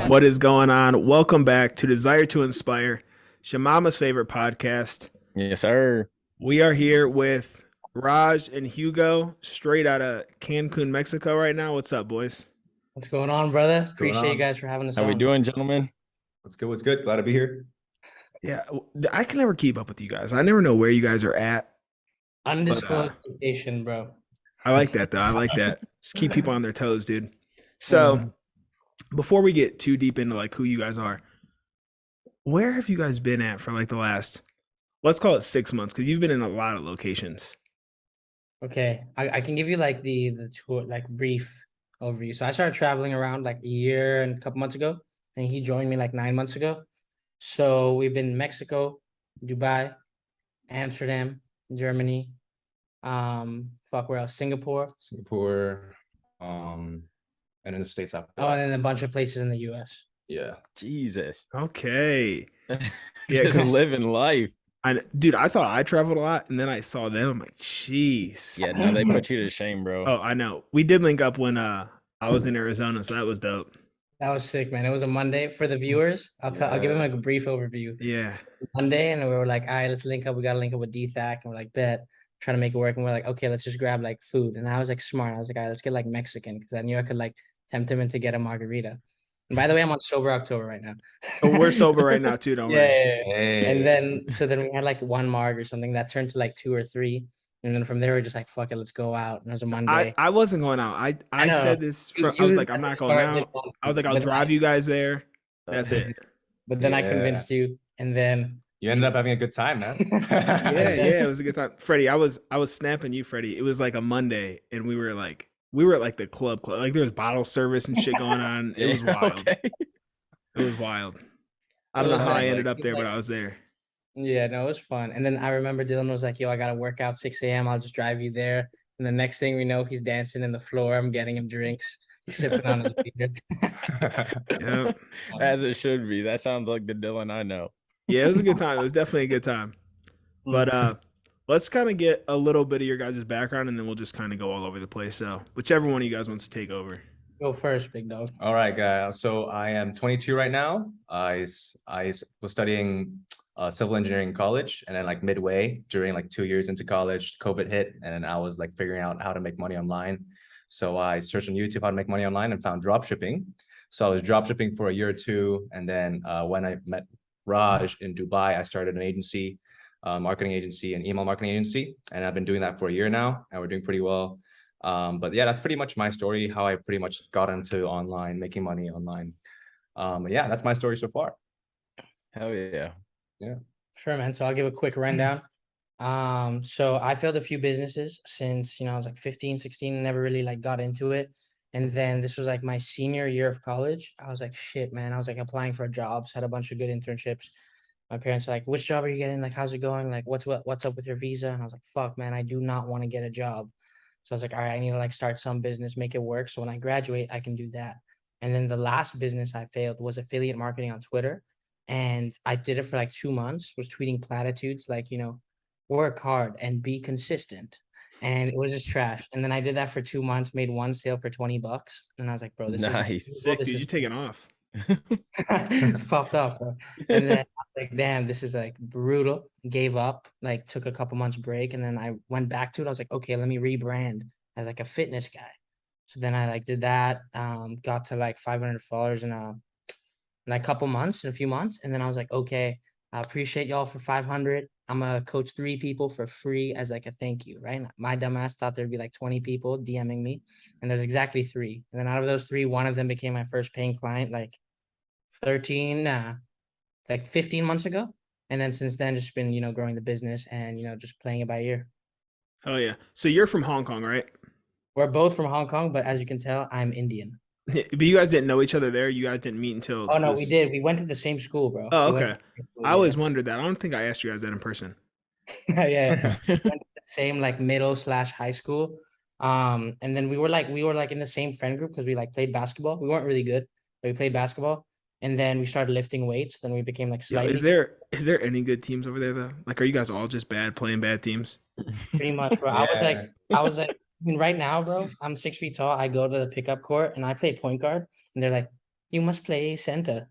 What is going on? Welcome back to Desire to Inspire, Shamama's favorite podcast. Yes, sir. We are here with Raj and Hugo, straight out of Cancun, Mexico, right now. What's up, boys? What's going on, brother? What's going Appreciate you on? guys for having us How we on. doing, gentlemen? What's good? What's good? Glad to be here. Yeah, I can never keep up with you guys. I never know where you guys are at. Undisclosed location, bro. I like that, though. I like that. Just keep people on their toes, dude. So, before we get too deep into like who you guys are, where have you guys been at for like the last, let's call it 6 months, because you've been in a lot of locations. Okay, I can give you like the tour, like brief overview. So I started traveling around like a year and a couple months ago, and he joined me like 9 months ago. So we've been in Mexico, Dubai, Amsterdam, Germany, where else? Singapore, and in the States after Oh, that. and then a bunch of places in the US. Yeah. Jesus. Okay. Yeah, just 'cause- living life. Dude, I thought I traveled a lot, and then I saw them. I'm like, jeez. Yeah, now they put you to shame, bro. Oh, I know. We did link up when I was in Arizona, so that was dope. That was sick, man. It was a Monday for the viewers. I'll give them like a brief overview. Yeah. Monday, and we were like, all right, let's link up. We got to link up with DThack, and we're like, bet, trying to make it work. And we're like, okay, let's just grab like food. And I was like, smart. I was like, all right, let's get like Mexican, because I knew I could like tempt him into get a margarita. And by the way, I'm on sober October right now. Oh, we're sober right now too, don't Yeah, worry. yeah, yeah. Hey. And then we had like one marg or something that turned to like 2 or 3. And then from there, we're just like, fuck it, let's go out. And it was a Monday. I wasn't going out. I know. said this. I was like, I'm not going out. I was like, I'll drive you guys there. That's it. But then I Yeah. convinced you, and then You ended up having a good time, man. Yeah, it was a good time. Freddie, I was snapping you, Freddie. It was like a Monday, and we were at like the club. Like there was bottle service and shit going on. It was wild. Okay. It was wild. I don't It know was how I like- ended up it was there, but like- I was there. Yeah, no, it was fun. And then I remember Dylan was like, yo, I gotta work out 6 a.m. I'll just drive you there. And the next thing we know, he's dancing in the floor. I'm getting him drinks. He's sipping on his beer. Yeah. As it should be. That sounds like the Dylan I know. Yeah, it was a good time. It was definitely a good time. But let's kind of get a little bit of your guys' background, and then we'll just kind of go all over the place. So whichever one of you guys wants to take over. Go first, big dog. All right, guys. So I am 22 right now. I was studying civil engineering in college, and then like midway during like 2 years into college, COVID hit, and then I was like figuring out how to make money online. So I searched on YouTube how to make money online and found drop shipping. So I was drop shipping for a year or two, and then when I met Raj in Dubai, I started an agency, marketing agency and email marketing agency, and I've been doing that for a year now, and we're doing pretty well. But yeah, that's pretty much my story, how I pretty much got into online, making money online. Yeah, that's my story so far. Hell yeah. Sure, man. So I'll give a quick rundown. So I failed a few businesses since, I was like 15, 16, and never really like got into it. And then this was like my senior year of college. I was like, shit, man. I was like applying for jobs, had a bunch of good internships. My parents were like, which job are you getting? Like, how's it going? Like, what's up with your visa? And I was like, fuck, man, I do not want to get a job. So I was like, all right, I need to like start some business, make it work. So when I graduate, I can do that. And then the last business I failed was affiliate marketing on Twitter. And I did it for like 2 months, was tweeting platitudes like, work hard and be consistent. And it was just trash. And then I did that for 2 months, made one sale for $20. And I was like, bro, this Nice. is Sick, this dude. is You taking off? popped off, bro. And then I was like, damn, this is like brutal. Gave up, like took a couple months break, and then I went back to it. I was like, okay, let me rebrand as like a fitness guy. So then I like did that, got to like 500 followers in a couple months, in a few months. And then I was like, okay, I appreciate y'all for 500. I'm gonna coach 3 people for free as like a thank you, right? My dumbass thought there'd be like 20 people DMing me, and there's exactly 3. And then out of those 3, one of them became my first paying client, like 15 months ago. And then since then, just been, growing the business and, just playing it by ear. Oh yeah. So you're from Hong Kong, right? We're both from Hong Kong, but as you can tell, I'm Indian. But you guys didn't know each other there. You guys didn't meet until. Oh no, we did. We went to the same school, bro. Oh, We went okay. to the same school, I yeah. always wondered that. I don't think I asked you guys that in person. Yeah. We went to the same like middle/high school. And then we were like in the same friend group because we like played basketball. We weren't really good, but we played basketball. And then we started lifting weights. Then we became like Yo, slightly is there any good teams over there though? Like, are you guys all just bad playing bad teams? pretty much, bro. I was like, I mean, right now, bro, I'm 6 feet tall. I go to the pickup court and I play point guard. And they're like, You must play Santa.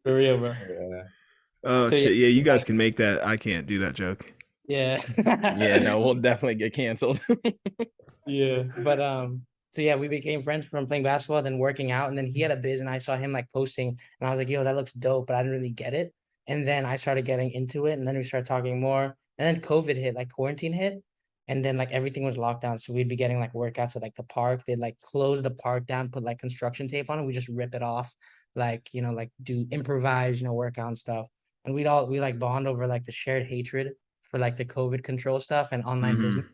For real, bro. Yeah. Oh So, yeah, shit! Yeah, you guys like- can make that. I can't do that joke. Yeah. Yeah, no, we'll definitely get canceled. Yeah. But so yeah, we became friends from playing basketball, then working out, and then he had a biz, and I saw him like posting, and I was like, "Yo, that looks dope," but I didn't really get it. And then I started getting into it, and then we started talking more. And then COVID hit, like quarantine hit, and then like everything was locked down. So we'd be getting like workouts at like the park. They'd like close the park down, put like construction tape on it. We just rip it off, like like do improvise, workout and stuff. And we like bond over like the shared hatred for like the COVID control stuff and online business. Mhm.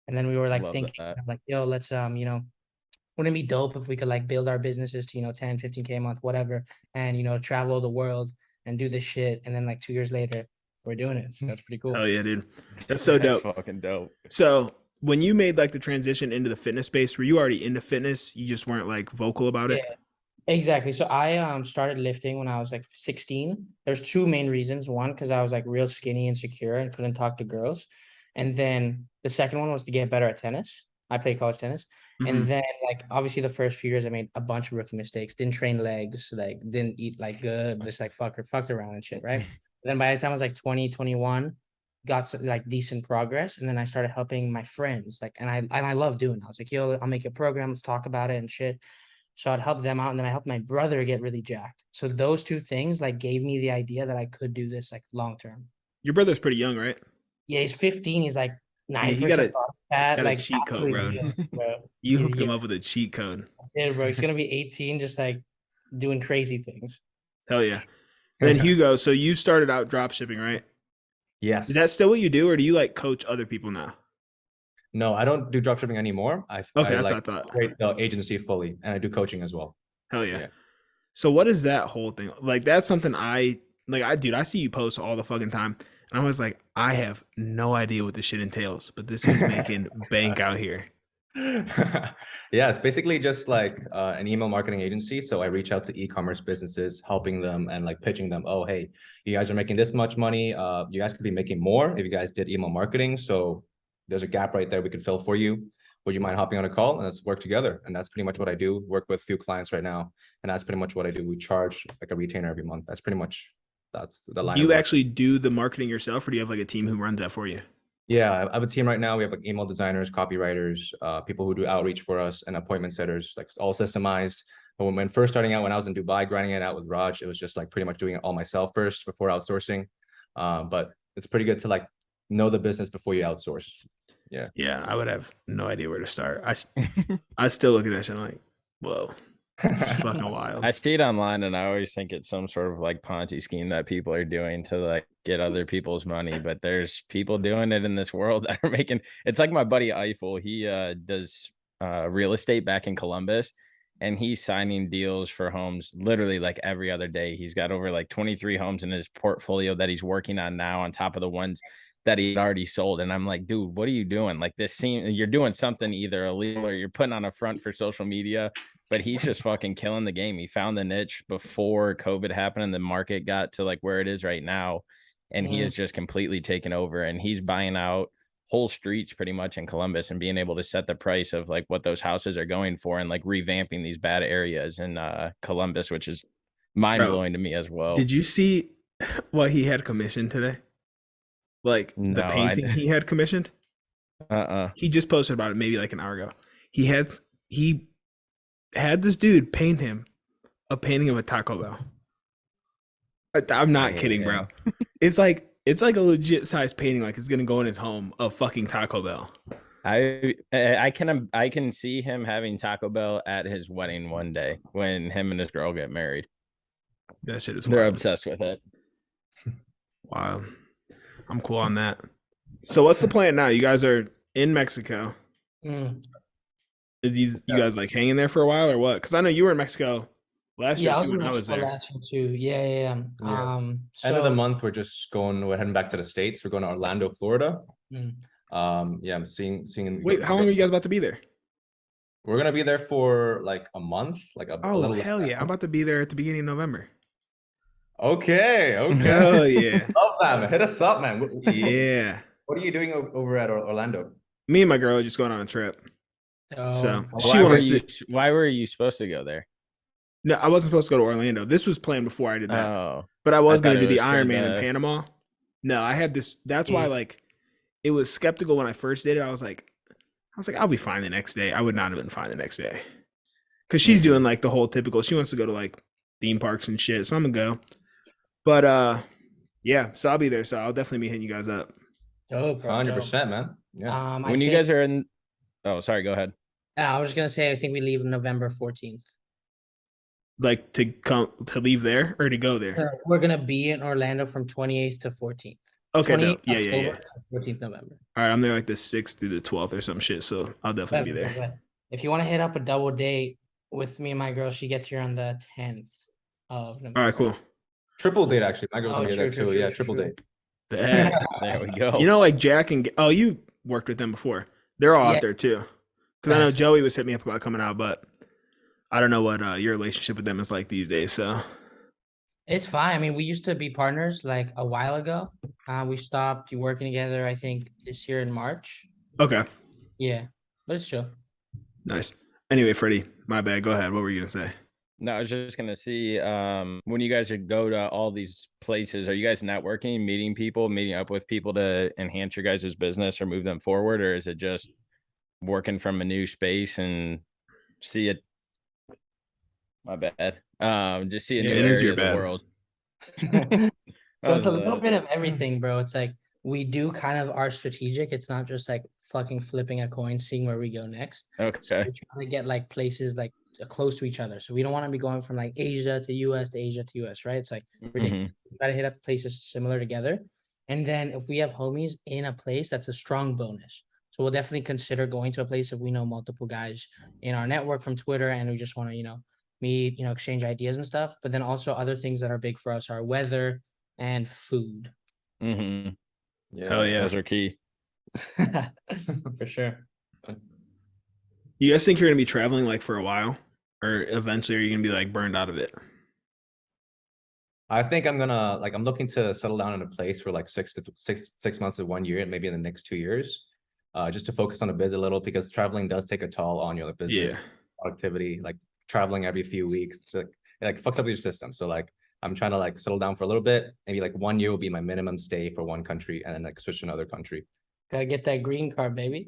And then we were like Love thinking that. like, yo, let's wouldn't it be dope if we could like build our businesses to, 10, 15K a month, whatever, and travel the world and do this shit. And then like 2 years later, we're doing it. So that's pretty cool. Oh yeah, dude. That's so That's dope. fucking dope. So when you made like the transition into the fitness space, were you already into fitness? You just weren't like vocal about it? Yeah. Exactly. So I started lifting when I was like 16. There's two main reasons. One, because I was like real skinny and secure and couldn't talk to girls. And then the second one was to get better at tennis. I played college tennis. And Mhm. then like obviously the first few years I made a bunch of rookie mistakes. Didn't train legs, like didn't eat like good, just like fucked around and shit, right? Then by the time I was like 20, 21, got like decent progress. And then I started helping my friends. Like and I love doing it. I was like, yo, I'll make a program, let's talk about it and shit. So I'd help them out, and then I helped my brother get really jacked. So those two things like gave me the idea that I could do this like long term. Your brother's pretty young, right? Yeah, he's 15. He's like Yeah, he got 9% fat, a like cheat code, bro. absolutely young, bro. You He's hooked him young, up with a cheat code. kid, bro. He's gonna be 18, just like doing crazy things. Hell yeah. And then Hugo, so you started out drop shipping, right? Yes. Is that still what you do, or do you like coach other people now? No, I don't do dropshipping anymore. I Okay, I that's like what I thought. operate the agency fully, and I do coaching as well. Hell yeah. Yeah. So what is that whole thing? Like that's something dude, I see you post all the fucking time. And I was like, I have no idea what this shit entails, but this dude's making bank out here. Yeah, it's basically just like an email marketing agency. So I reach out to e-commerce businesses, helping them and like pitching them. Oh, hey, you guys are making this much money. You guys could be making more if you guys did email marketing. So there's a gap right there we could fill for you. Would you mind hopping on a call and let's work together? And that's pretty much what I do. Work with a few clients right now, and that's pretty much what I do. We charge like a retainer every month. That's pretty much that's the line. Do of you work. actually do the marketing yourself, or do you have like a team who runs that for you? Yeah, I have a team right now. We have like email designers, copywriters, people who do outreach for us, and appointment setters. Like it's all systemized. But when first starting out, when I was in Dubai grinding it out with Raj, it was just like pretty much doing it all myself first before outsourcing. But it's pretty good to like know the business before you outsource. Yeah. Yeah, I would have no idea where to start. I still look at that shit and I'm like, whoa, it's fucking wild. I see it online, and I always think it's some sort of like Ponzi scheme that people are doing to like get other people's money. But there's people doing it in this world that are making. It's like my buddy Eiffel. He does real estate back in Columbus, and he's signing deals for homes literally like every other day. He's got over like 23 homes in his portfolio that he's working on now, on top of the ones that he already sold. And I'm like, dude, what are you doing? Like this seems you're doing something either illegal or you're putting on a front for social media. But he's just fucking killing the game. He found the niche before COVID happened and the market got to like where it is right now. And he is just completely taken over, and he's buying out whole streets pretty much in Columbus and being able to set the price of like what those houses are going for, and like revamping these bad areas in Columbus, which is mind blowing to me as well. Did you see what he had commissioned today? Like the No, painting he had commissioned? He just posted about it maybe like an hour ago. He had this dude paint him a painting of a Taco Bell. I'm not kidding, bro. It's like a legit size painting, like it's gonna go in his home of fucking Taco Bell. I can see him having Taco Bell at his wedding one day when him and his girl get married. That shit is They're wild. obsessed with it. Wow. I'm cool on that. So what's the plan now? You guys are in Mexico. Mm. Are you guys like hanging there for a while or what? Because I know you were in Mexico last year Yeah, I too was in when I was Mexico there. last year too. Yeah. Yeah. End So of the month, we're heading back to the States. We're going to Orlando, Florida. Mm. Yeah, I'm seeing. Wait, how long are you guys about to be there? We're gonna be there for like a month, like a Oh little. hell yeah! I'm about to be there at the beginning of November. Okay. Hell yeah! Love that, man. Hit us up, man. Yeah. What are you doing over at Orlando? Me and my girl are just going on a trip. So Oh, she wants to. Why were you supposed to go there? No, I wasn't supposed to go to Orlando. This was planned before I did that. Oh, But I was I going thought to do it the was for Ironman in the. Panama. No, I had this. That's why, like, it was skeptical when I first did it. I was like, I'll be fine the next day. I would not have been fine the next day. Because she's doing like the whole typical. She wants to go to like theme parks and shit. So I'm going to go. But yeah, so I'll be there. So I'll definitely be hitting you guys up. dope, bro. dope. 100%, man. Yeah. I When you think- guys are in. Oh, sorry. Go ahead. I was gonna say I think we leave November 14th. Like to come to leave there or to go there. We're gonna be in Orlando from 28th to 14th. Okay, 28th dope. Yeah. October, 14th November. All right, I'm there like the 6th through the 12th or some shit. So I'll definitely be there. But if you want to hit up a double date with me and my girl, she gets here on the 10th of November. All right, cool. Triple date, actually. My girl's Oh, gonna be true, there true, too. true, Yeah, true, triple true. date. Bet. There we go. You know, like Jack and you worked with them before. They're all Yeah. out there too. Because I know Gotcha. Joey was hitting me up about coming out, but I don't know what your relationship with them is like these days. So It's fine. I mean, we used to be partners like a while ago. We stopped working together, I think, this year in March. okay, Yeah, but it's chill. nice. Anyway, Freddie, my bad. Go ahead. What were you gonna say? No, I was just gonna see when you guys go to all these places, are you guys networking, meeting people, meeting up with people to enhance your guys' business or move them forward, or is it just working from a new space and see it? My bad. Just see a Yeah, new it is area your of the bad. world. So it's a little was, bit of everything, bro. It's like we do kind of are strategic. It's not just like fucking flipping a coin, seeing where we go next. So Okay. we're trying to get like places like close to each other. So we don't want to be going from like Asia to US to Asia to US, right? It's like ridiculous. We gotta hit up places similar together. And then if we have homies in a place, that's a strong bonus. So we'll definitely consider going to a place if we know multiple guys in our network from Twitter and we just want to, meet, exchange ideas and stuff. But then also other things that are big for us are weather and food. Mm-hmm. Yeah. Hell yeah. Those are key. For sure. You guys think you're gonna be traveling like for a while, or eventually are you gonna be like burned out of it? I think I'm looking to settle down in a place for like 6 months to 1 year, and maybe in the next 2 years, just to focus on the biz a little, because traveling does take a toll on your business Yeah. productivity. Like traveling every few weeks, it's like it like fucks up your system. So like I'm trying to like settle down for a little bit. Maybe like 1 year will be my minimum stay for one country, and then like switch to another country. Gotta get that green card, baby.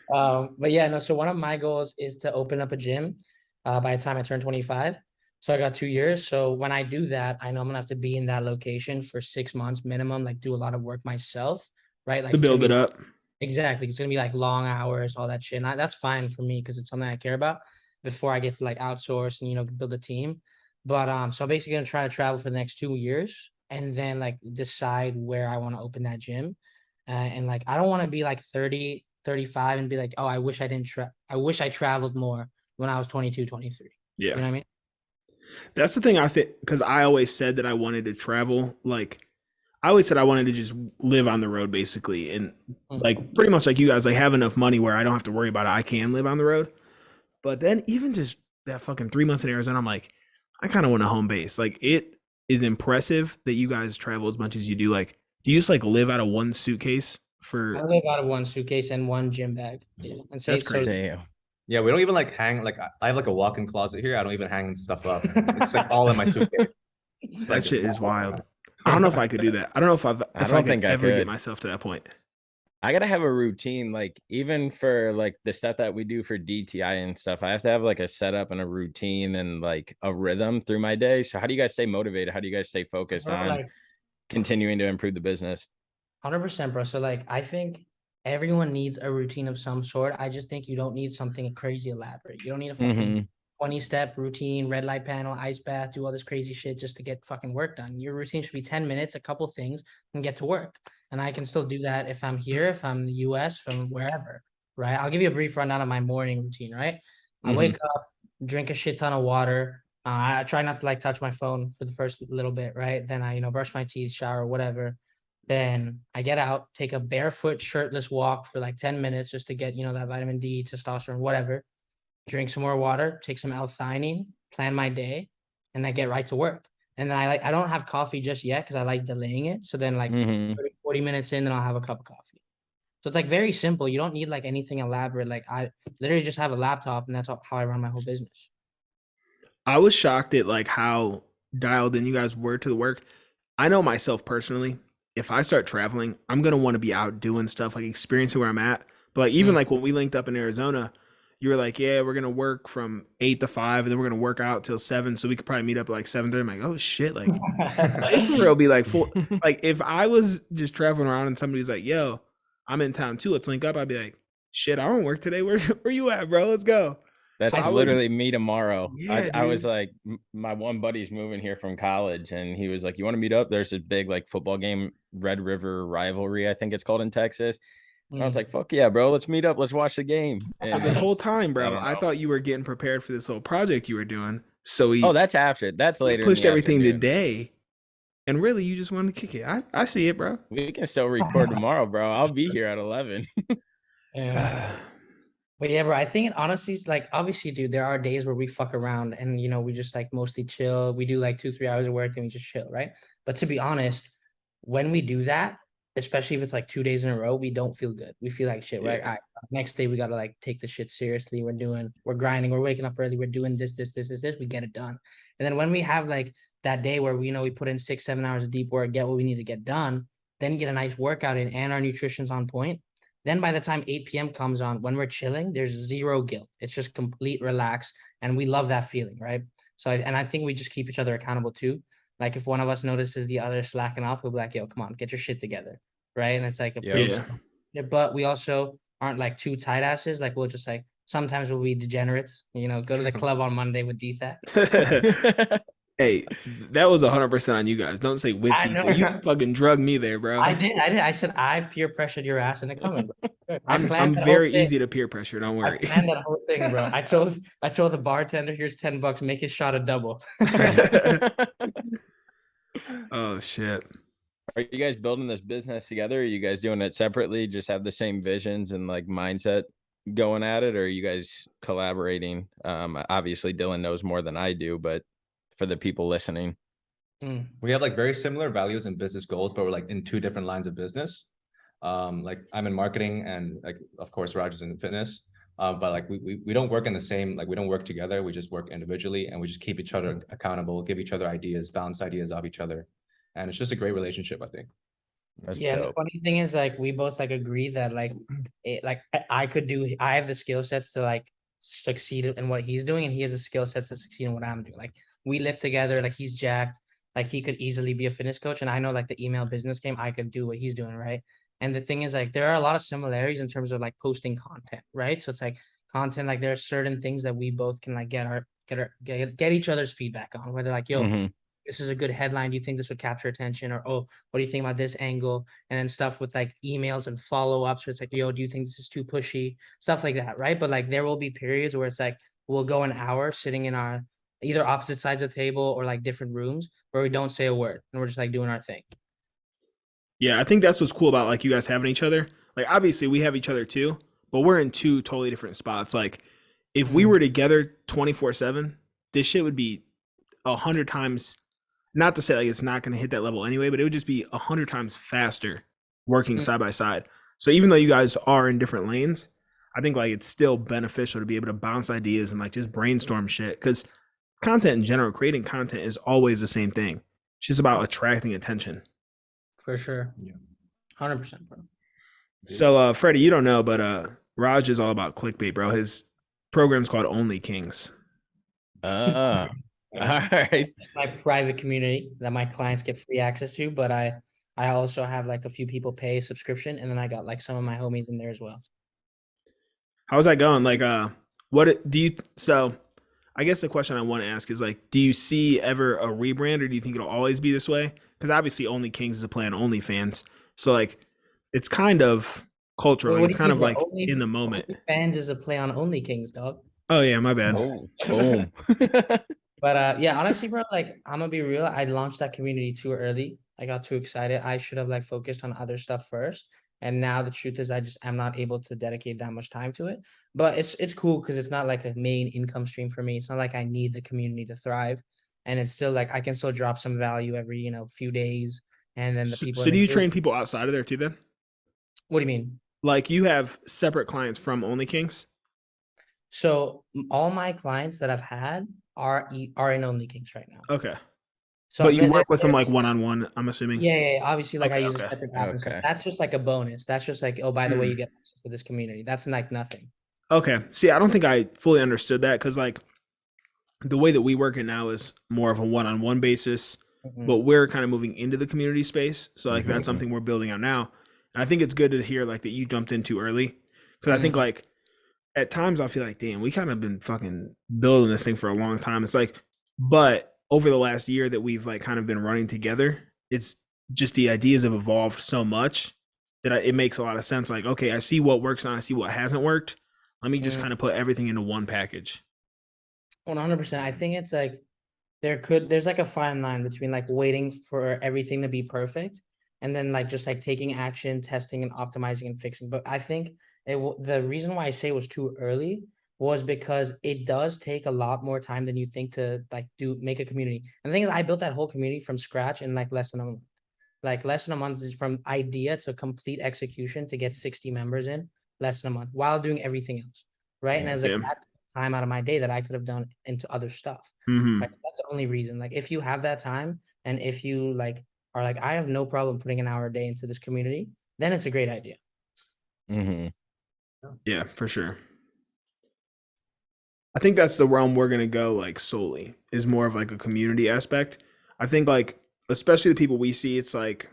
But yeah, no, so one of my goals is to open up a gym by the time I turn 25. So I got 2 years. So when I do that, I know I'm gonna have to be in that location for 6 months minimum, like do a lot of work myself, right? Like To it's gonna build it be- up. Exactly. It's gonna be like long hours, all that shit. And that's fine for me because it's something I care about before I get to like outsource and build a team. But so I'm basically gonna try to travel for the next 2 years and then like decide where I want to open that gym. And like I don't want to be like 30, 35 and be like, oh, I wish I traveled more when I was 22, 23. Yeah. You know what I mean? That's the thing I think, because I always said that I wanted to travel. Like, I always said I wanted to just live on the road, basically, and like pretty much like you guys, like have enough money where I don't have to worry about it. I can live on the road. But then even just that fucking 3 months in Arizona, I'm like, I kind of want a home base. Like, it is impressive that you guys travel as much as you do. Like, do you just like live out of one suitcase I for? live out of one suitcase and one gym bag. Yeah. And say That's great. Damn. Yeah, we don't even like hang, like I have like a walk-in closet here. I don't even hang stuff up. It's like all in my suitcase. That shit is wild. I don't know if I could do that. I don't know if I don't could think I ever get could. myself to that point. I gotta have a routine, like even for like the stuff that we do for DTI and stuff. I have to have like a setup and a routine and like a rhythm through my day. So how do you guys stay motivated? How do you guys stay focused Bro, on like continuing to improve the business? 100%, bro. So like I think everyone needs a routine of some sort. I just think you don't need something crazy elaborate. You don't need a fucking 20-step routine, red light panel, ice bath, do all this crazy shit just to get fucking work done. Your routine should be 10 minutes, a couple things, and get to work. And I can still do that if I'm here, if I'm in the US, from wherever, right? I'll give you a brief rundown of my morning routine, right? I wake up, drink a shit ton of water. I try not to like touch my phone for the first little bit, right? Then I, brush my teeth, shower, whatever. Then I get out, take a barefoot, shirtless walk for like 10 minutes just to get, that vitamin D, testosterone, whatever. Drink some more water, take some L-theanine, plan my day, and I get right to work. And then I don't have coffee just yet because I like delaying it. So then like 30, 40 minutes in, then I'll have a cup of coffee. So it's like very simple. You don't need like anything elaborate. Like I literally just have a laptop and that's how I run my whole business. I was shocked at like how dialed in you guys were to the work. I know myself personally, if I start traveling, I'm gonna want to be out doing stuff, like experiencing where I'm at. But like even Mm. like when we linked up in Arizona, you were like, yeah, we're gonna work from 8 to 5, and then we're gonna work out till 7, so we could probably meet up at like 7:30. I'm like, oh shit, like it for real be like full. Like if I was just traveling around and somebody's like, yo, I'm in town too, let's link up, I'd be like, shit, I don't work today. Where you at, bro? Let's go. So That's I was, literally me tomorrow. yeah, I was dude. like, my one buddy's moving here from college, and he was like, "You want to meet up? There's a big like football game, Red River Rivalry, I think it's called in Texas." And I was Mm. like, "Fuck yeah, bro! Let's meet up. Let's watch the game." So And this whole it's, time, I bro, don't I know. thought you were getting prepared for this little project you were doing. So Oh, that's after. That's we later in pushed the everything afternoon. today, and really, you just wanted to kick it. I see it, bro. We can still record tomorrow, bro. I'll be here at 11. Yeah. But yeah, bro, I think it honestly is like obviously, dude, there are days where we fuck around and we just like mostly chill. We do like 2, 3 hours of work and we just chill, right? But to be honest, when we do that, especially if it's like 2 days in a row, we don't feel good. We feel like shit, right? Yeah. All right, next day we gotta like take the shit seriously. We're grinding, we're waking up early, we're doing this, we get it done. And then when we have like that day where we put in 6, 7 hours of deep work, get what we need to get done, then get a nice workout in and our nutrition's on point. Then by the time 8 p.m. comes on, when we're chilling, there's zero guilt. It's just complete relax. And we love that feeling, right? So, I think we just keep each other accountable too. Like if one of us notices the other slacking off, we'll be like, yo, come on, get your shit together. Right. And it's like a pretty, Yeah. but we also aren't like too tight asses. Like we'll just like, sometimes we'll be degenerates, go to the club on Monday with DFAT. Hey, that was 100% on you guys. Don't say with I DK. You know. fucking drugged me there, bro. I did. I said I peer pressured your ass into coming. Bro. I planned I'm that whole very thing. easy to peer pressure. Don't I worry. planned that whole thing, bro. I told the bartender, here's $10, make his shot a double. Oh shit. Are you guys building this business together? Are you guys doing it separately? Just have the same visions and like mindset going at it, or are you guys collaborating? Obviously Dylan knows more than I do, but for the people listening. We have like very similar values and business goals, but we're like in two different lines of business. Like I'm in marketing and like of course Raj is in fitness. But like we don't work in the same, like we don't work together. We just work individually and we just keep each other accountable, give each other ideas, bounce ideas off each other. And it's just a great relationship, I think. That's Yeah, and the dope. funny thing is like we both like agree that like I have the skill sets to like succeed in what he's doing, and he has the skill sets to succeed in what I'm doing. Like we live together, like he's jacked, like he could easily be a fitness coach, and I know like the email business game, I could do what he's doing, right? And the thing is like there are a lot of similarities in terms of like posting content, right? So it's like content, like there are certain things that we both can like get each other's feedback on, whether like, yo, Mhm. this is a good headline. Do you think this would capture attention? Or, oh, what do you think about this angle? And then stuff with like emails and follow-ups where it's like, yo, do you think this is too pushy? Stuff like that, right? But like there will be periods where it's like we'll go an hour sitting in our either opposite sides of the table or like different rooms where we don't say a word and we're just like doing our thing. Yeah, I think that's what's cool about like you guys having each other. Like obviously we have each other too, but we're in two totally different spots. Like if we were together 24/7, this shit would be 100 times. Not to say like it's not going to hit that level anyway, but it would just be 100 times faster working side by side. So even though you guys are in different lanes, I think like it's still beneficial to be able to bounce ideas and like just brainstorm shit. Because content in general, creating content is always the same thing. It's just about attracting attention. For sure. Yeah. 100%, bro. So Freddie, you don't know, but Raj is all about clickbait, bro. His program's called Only Kings. All right. My private community that my clients get free access to, but I also have like a few people pay subscription, and then I got like some of my homies in there as well. How's that going? Like what do you so I guess the question I want to ask is like, do you see ever a rebrand, or do you think it'll always be this way? Because obviously Only Kings is a play on OnlyFans. So like it's kind of cultural. Wait, Like, what it's do you kind mean, of bro? like in the moment. Fans is a play on Only Kings, dog. Oh yeah, my bad. Oh, boom. But yeah, honestly, bro, like I'm gonna be real. I launched that community too early. I got too excited. I should have like focused on other stuff first. And now the truth is I just am not able to dedicate that much time to it. But it's cool because it's not like a main income stream for me. It's not like I need the community to thrive. And it's still like I can still drop some value every, few days. And then the people So in do the you group. train people outside of there too then? What do you mean? Like you have separate clients from Only Kings? So all my clients that I've had are in Only Kings right now. Okay. So But you work with them they're- like one-on-one, I'm assuming? yeah. Obviously, like I Okay, use okay. a separate app and stuff. Okay. That's just like a bonus. That's just like, oh, by the way, Mm. you get access to this community. That's like nothing. Okay. See, I don't think I fully understood that because like the way that we work it now is more of a one-on-one basis, Mhm. but we're kind of moving into the community space. So like that's Mhm. something we're building out now. And I think it's good to hear like that you jumped in too early. Because I think Mhm. like at times I feel like, damn, we kind of been fucking building this thing for a long time. It's like, but over the last year that we've like kind of been running together, it's just the ideas have evolved so much that it makes a lot of sense. Like, okay, I see what works and I see what hasn't worked. Let me just Mm. kind of put everything into one package. 100%. I think it's like there's like a fine line between like waiting for everything to be perfect and then like just like taking action, testing and optimizing and fixing. But I think the reason why I say it was too early was because it does take a lot more time than you think to like make a community. And the thing is, I built that whole community from scratch in like less than a month. Like less than a month is from idea to complete execution to get 60 members in less than a month while doing everything else. Right. And I was like, Yeah. that time out of my day that I could have done into other stuff. Mm-hmm. Right. That's the only reason. Like if you have that time and if you like are like, I have no problem putting an hour a day into this community, then it's a great idea. Mm-hmm. Yeah, for sure. I think that's the realm we're gonna go like solely is more of like a community aspect. I think like especially the people we see, it's like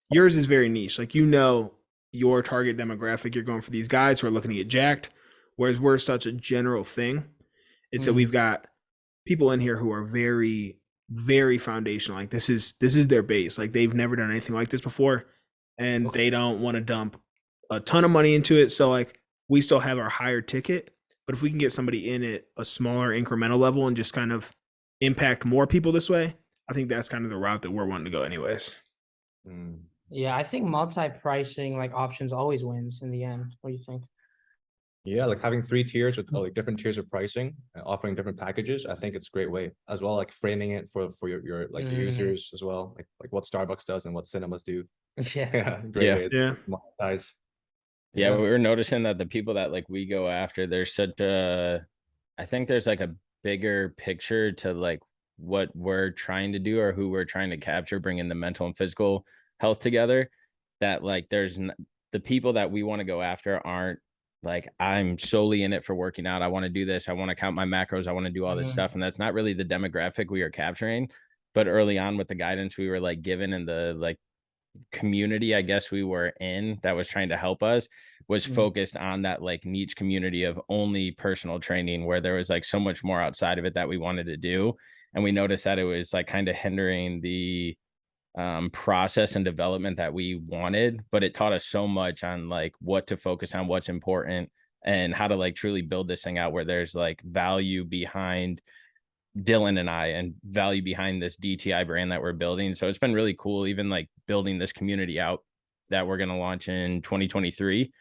yours is very niche. Like you know your target demographic, you're going for these guys who are looking to get jacked, whereas we're such a general thing. It's that we've got people in here who are very, very foundational. Like this is their base. Like they've never done anything like this before, and Okay. they don't want to dump a ton of money into it. So like we still have our higher ticket, but if we can get somebody in at a smaller incremental level and just kind of impact more people this way, I think that's kind of the route that we're wanting to go anyways. Mm. Yeah, I think multi-pricing like options always wins in the end. What do you think? Yeah, like having 3 tiers with like different tiers of pricing and offering different packages. I think it's a great way as well, like framing it for your like your users as well, like what Starbucks does and what cinemas do. Yeah. Yeah, great Yeah. way to Yeah. monetize. Yeah, Yeah. we were noticing that the people that like we go after, there's such a, I think there's like a bigger picture to like what we're trying to do or who we're trying to capture, bringing the mental and physical health together. That like the people that we want to go after aren't like, I'm solely in it for working out. I want to do this. I want to count my macros. I want to do all this stuff. And that's not really the demographic we are capturing. But early on with the guidance we were like given and the like community I guess we were in that was trying to help us was focused on that like niche community of only personal training where there was like so much more outside of it that we wanted to do, and we noticed that it was like kind of hindering the process and development that we wanted, but it taught us so much on like what to focus on, what's important, and how to like truly build this thing out where there's like value behind Dylan and I and value behind this DTI brand that we're building. So it's been really cool, even like building this community out that we're going to launch in 2023,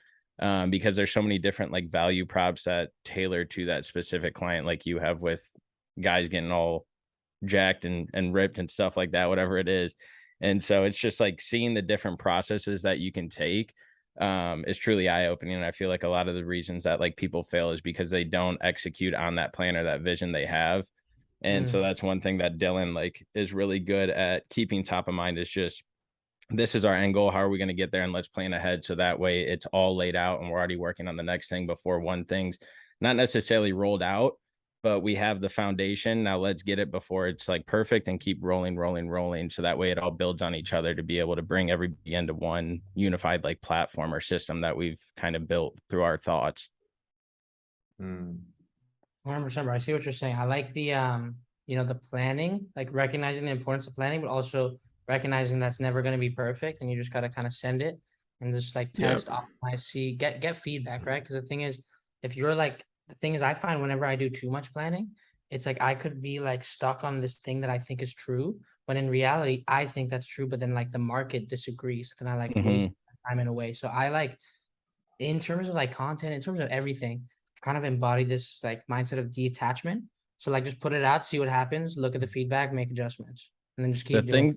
because there's so many different like value props that tailor to that specific client, like you have with guys getting all jacked and ripped and stuff like that, whatever it is. And so it's just like seeing the different processes that you can take is truly eye-opening. And I feel like a lot of the reasons that like people fail is because they don't execute on that plan or that vision they have. And so that's one thing that Dylan like is really good at keeping top of mind is just, this is our end goal. How are we going to get there? And let's plan ahead. So that way it's all laid out and we're already working on the next thing before one thing's not necessarily rolled out, but we have the foundation. Now let's get it before it's like perfect and keep rolling. So that way it all builds on each other to be able to bring everybody into one unified like platform or system that we've kind of built through our thoughts. 100%, bro. I see what you're saying. I like the the planning, like recognizing the importance of planning, but also recognizing that's never going to be perfect, and you just got to kind of send it and just like test, optimize, see, get feedback, right? Because the thing is, if you're like, the thing is, I find whenever I do too much planning, it's like I could be like stuck on this thing that I think is true, but in reality, I think that's true, but then like the market disagrees, then I like waste time in a way. So I like, in terms of like content, in terms of everything, kind of embody this like mindset of detachment. So like just put it out, see what happens, look at the feedback, make adjustments, and then just The keep doing things,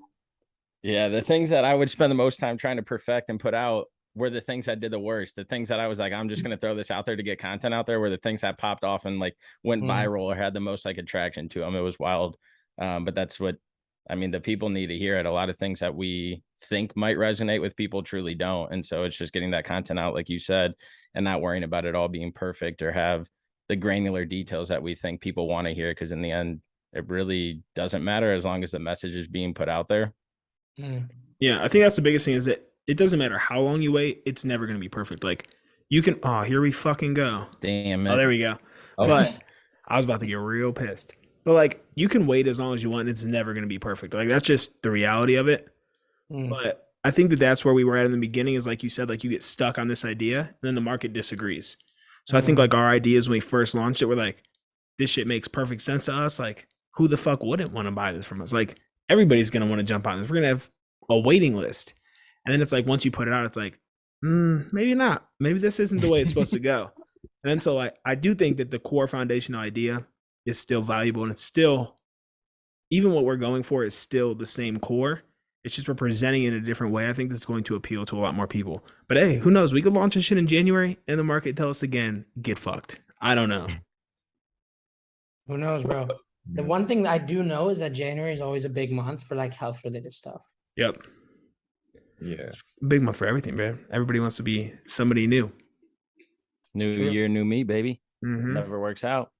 yeah, the things that I would spend the most time trying to perfect and put out were the things that did the worst. The things that I was like, I'm just gonna throw this out there to get content out there, were the things that popped off and like went viral or had the most like attraction to them. It was wild. But that's what I mean, the people need to hear it. A lot of things that we think might resonate with people truly don't. And so it's just getting that content out, like you said, and not worrying about it all being perfect or have the granular details that we think people want to hear. Cause in the end, it really doesn't matter as long as the message is being put out there. Yeah, I think that's the biggest thing is that it doesn't matter how long you wait, it's never going to be perfect. Like you can, oh, here we fucking go. Damn it. Oh, there we go. Oh. But I was about to get real pissed. But like you can wait as long as you want, and it's never going to be perfect. Like that's just the reality of it. But I think that that's where we were at in the beginning is like you said, like you get stuck on this idea and then the market disagrees. So I think like our ideas when we first launched it, we're like, this shit makes perfect sense to us. Like who the fuck wouldn't want to buy this from us? Like everybody's going to want to jump on this. We're going to have a waiting list. And then it's like, once you put it out, it's like, maybe not. Maybe this isn't the way it's supposed to go. And then so I do think that the core foundational idea is still valuable. And it's still, even what we're going for is still the same core. It's just we're presenting it in a different way. I think that's going to appeal to a lot more people. But hey, who knows? We could launch this shit in January and the market tell us again, get fucked. I don't know. Who knows, bro? The one thing that I do know is that January is always a big month for like health related stuff. Yep. Yeah. Big month for everything, man. Everybody wants to be somebody new. New year, new me, baby. Never works out.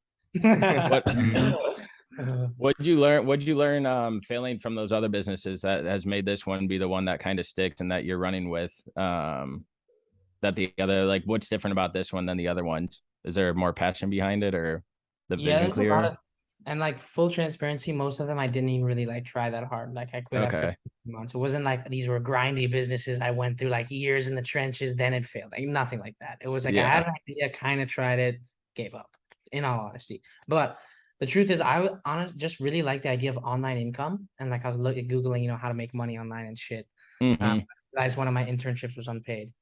What'd you learn failing from those other businesses that has made this one be the one that kind of sticks and that you're running with? That the other, like, what's different about this one than the other ones? Is there more passion behind it or the vision there's clear? a lot of, and like full transparency, most of them I didn't even really like try that hard. Like I quit after 2 months. It wasn't like these were grindy businesses. I went through like years in the trenches, then it failed. Like nothing like that. It was like I had an idea, kind of tried it, gave up, in all honesty. But the truth is, I honestly just really like the idea of online income. And like I was Googling, you know, how to make money online and shit. That's one of my internships was unpaid.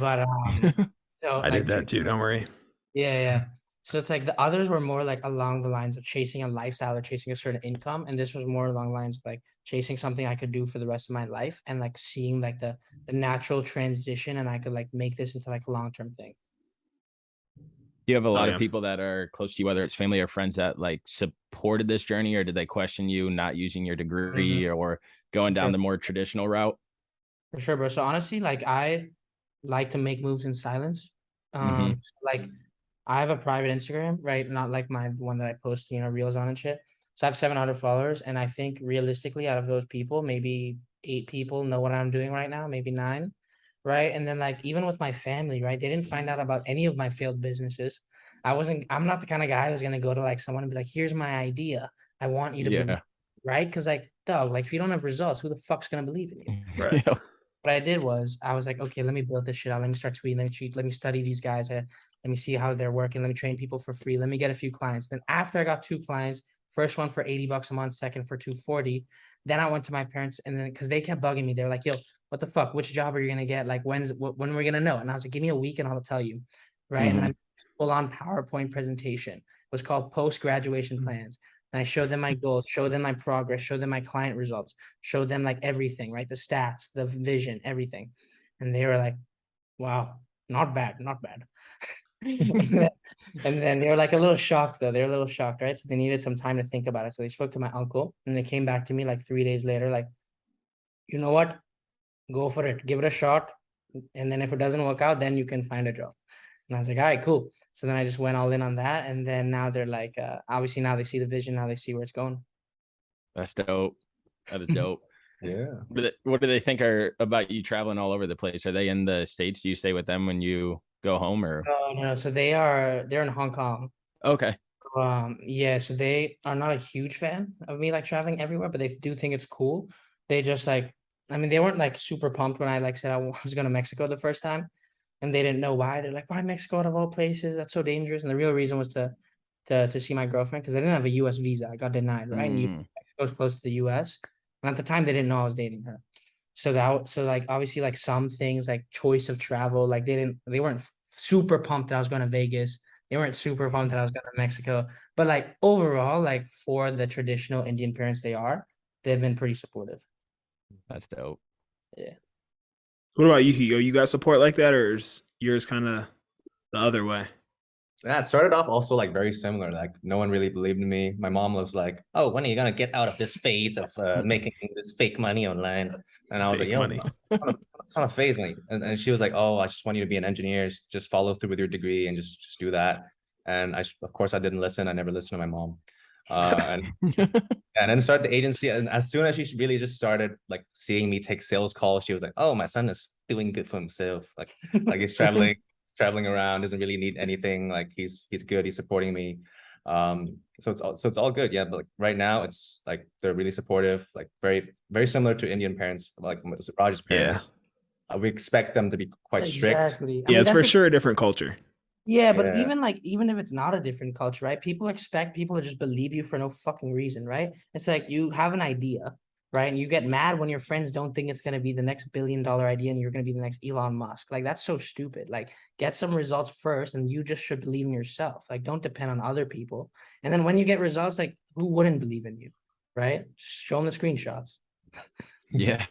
But so I did that too, don't worry. Yeah. So it's like the others were more like along the lines of chasing a lifestyle or chasing a certain income. And this was more along the lines of like chasing something I could do for the rest of my life and like seeing like the natural transition and I could like make this into like a long-term thing. Do you have a lot of people that are close to you, whether it's family or friends that like supported this journey, or did they question you not using your degree or going down the more traditional route? For sure, bro. So honestly, like I like to make moves in silence. Like I have a private Instagram, right? Not like my one that I post, you know, reels on and shit. So I have 700 followers. And I think realistically out of those people, maybe 8 people know what I'm doing right now, maybe 9. Right. And then like, even with my family, right. They didn't find out about any of my failed businesses. I'm not the kind of guy who's going to go to like someone and be like, here's my idea. I want you to believe, right? Cause like, dog, like if you don't have results, who the fuck's going to believe in you? Right. What I did was I was like, okay, let me build this shit out. Let me start tweeting. Let me study these guys. Let me see how they're working. Let me train people for free. Let me get a few clients. Then after I got 2 clients, first one for $80 a month, second for $240. Then I went to my parents and then because they kept bugging me. They're like, yo, what the fuck? Which job are you gonna get? Like when are we gonna know? And I was like, give me a week and I'll tell you. Right. And I'm full on PowerPoint presentation. It was called post-graduation plans. And I showed them my goals, showed them my progress, showed them my client results, showed them like everything, right? The stats, the vision, everything. And they were like, wow, not bad. and then they were like a little shocked though. They're a little shocked, right? So they needed some time to think about it. So they spoke to my uncle and they came back to me like 3 days later, like, you know what? Go for it. Give it a shot. And then if it doesn't work out, then you can find a job. And I was like, all right, cool. So then I just went all in on that. And then now they're like, obviously now they see the vision, now they see where it's going. That's dope. That is dope. Yeah. What do they think about you traveling all over the place? Are they in the States? Do you stay with them when you go home or? No. So they're in Hong Kong. Okay. Yeah, so they are not a huge fan of me like traveling everywhere, but they do think it's cool. They just like, I mean, they weren't like super pumped when I like said I was going to Mexico the first time. And they didn't know why. They're like, why Mexico out of all places? That's so dangerous. And the real reason was to see my girlfriend because I didn't have a US visa. I got denied, right? And Mexico's close to the US. And at the time they didn't know I was dating her. So like obviously like some things like choice of travel, like they weren't super pumped that I was going to Vegas. They weren't super pumped that I was going to Mexico. But like overall, like for the traditional Indian parents they've been pretty supportive. That's dope. Yeah. What about you, Hugo? You got support like that, or is yours kind of the other way? Yeah, it started off also like very similar. Like no one really believed in me. My mom was like, "Oh, when are you gonna get out of this phase of making this fake money online?" And I was like, Fake "Yo, money. it's not a phase, man." And she was like, "Oh, I just want you to be an engineer. Just follow through with your degree and just do that." And of course, I didn't listen. I never listened to my mom. And then started the agency. And as soon as she really just started like seeing me take sales calls, she was like, "Oh, my son is doing good for himself. Like he's traveling around, doesn't really need anything. Like he's good. He's supporting me." So it's all good. Yeah, but like right now, it's like they're really supportive. Like very similar to Indian parents, like Raj's Yeah. parents. We expect them to be quite strict. Exactly. I Yeah, mean, it's for that's sure a different culture. yeah, but Yeah. even if it's not a different culture, right? People expect people to just believe you for no fucking reason, right? It's like you have an idea, right? And you get mad when your friends don't think it's gonna be the next billion-dollar idea and you're gonna be the next Elon Musk. Like that's so stupid. Like get some results first and you just should believe in yourself. Like don't depend on other people. And then when you get results, like who wouldn't believe in you, right? Show them the screenshots. Yeah.